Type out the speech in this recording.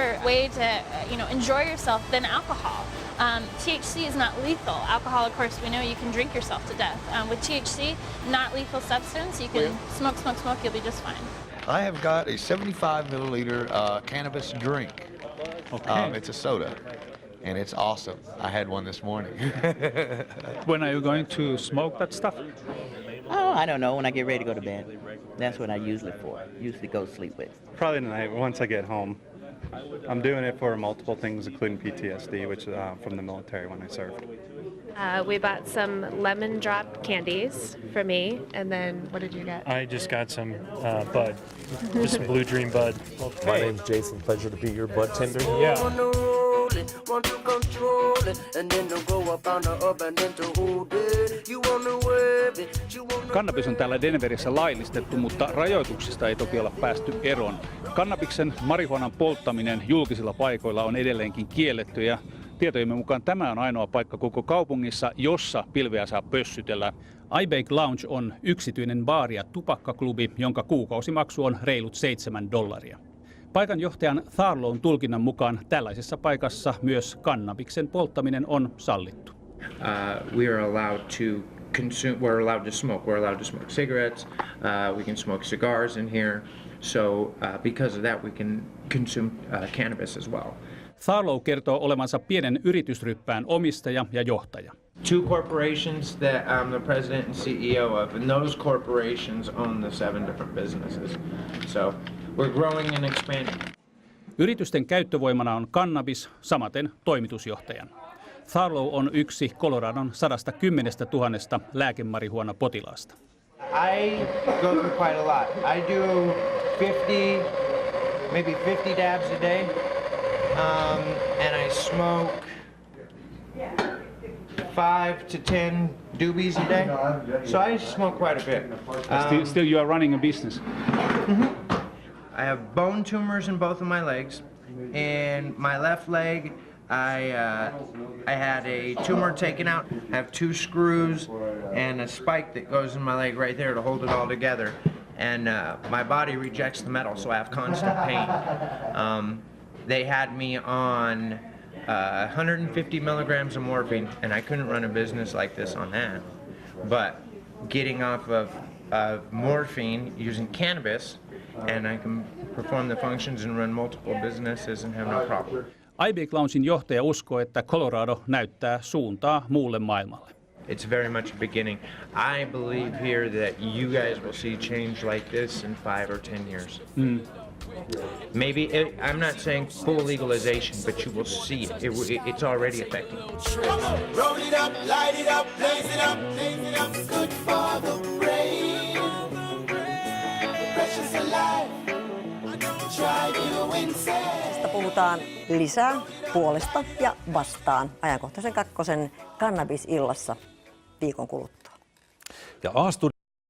safer way to enjoy yourself than alcohol. THC is not lethal. Alcohol, of course, we know you can drink yourself to death. With THC, not lethal substance. You can smoke, you'll be just fine. I have got a 75 milliliter cannabis drink. Okay. It's a soda, and it's awesome. I had one this morning. When are you going to smoke that stuff? Oh, I don't know. When I get ready to go to bed. That's what I usually go to sleep with. Probably tonight, once I get home. I'm doing it for multiple things, including PTSD, which is from the military when I served. We bought some lemon drop candies for me, and then what did you get? I just got some bud, just some Blue Dream bud. My name's Jason. Pleasure to be your bud tender. Yeah. Want to control it, and then go up on the up and then to hold it. You wanna wave it, you wanna... Kannabis on täällä Denverissä laillistettu, mutta rajoituksista ei toki olla päästy eroon. Kannabiksen marihuonan polttaminen julkisilla paikoilla on edelleenkin kielletty ja tietojemme mukaan tämä on ainoa paikka koko kaupungissa, jossa pilveä saa pössytellä. iBake Lounge on yksityinen baari ja tupakkaklubi, jonka kuukausimaksu on reilut $7. Paikan johtajan Tharlown tulkinnan mukaan tällaisessa paikassa myös kannabiksen polttaminen on sallittu. We are allowed to consume. We're allowed to smoke. We're allowed to smoke cigarettes. We can smoke cigars in here. So because of that, we can consume cannabis as well. Tharlow kertoo olevansa pienen yritysryppään omistaja ja johtaja. Two corporations that I'm the president and CEO of, and those corporations own the 7 different businesses. So we're growing and expanding. Yritysten käyttövoimana on kannabis, samaten toimitusjohtajan. Tharlow on yksi Coloradon 110 000 lääkemarihuonapotilaasta. I go through quite a lot. I do 50 dabs a day, and I smoke 5 to 10 doobies a day. So I smoke quite a bit. Still you are running a business. I have bone tumors in both of my legs. In my left leg, I had a tumor taken out. I have 2 screws and a spike that goes in my leg right there to hold it all together. And my body rejects the metal, so I have constant pain. They had me on 150 milligrams of morphine, and I couldn't run a business like this on that. But getting off of morphine using cannabis, and I can perform the functions and run multiple businesses and have no problem. iBake Loungein johtaja uskoo, että Colorado näyttää suuntaa muulle maailmalle. It's very much a beginning. I believe here that you guys will see change like this in 5 or 10 years. Maybe, I'm not saying full legalization, but you will see it. It's already affecting. Roll it up, light it up, blaze it up, blaze it up. Good for the brain. Precious alive. Try to insane. Puhutaan lisää puolesta ja vastaan ajankohtaisen 2 kannabisillassa viikon kuluttua. Ja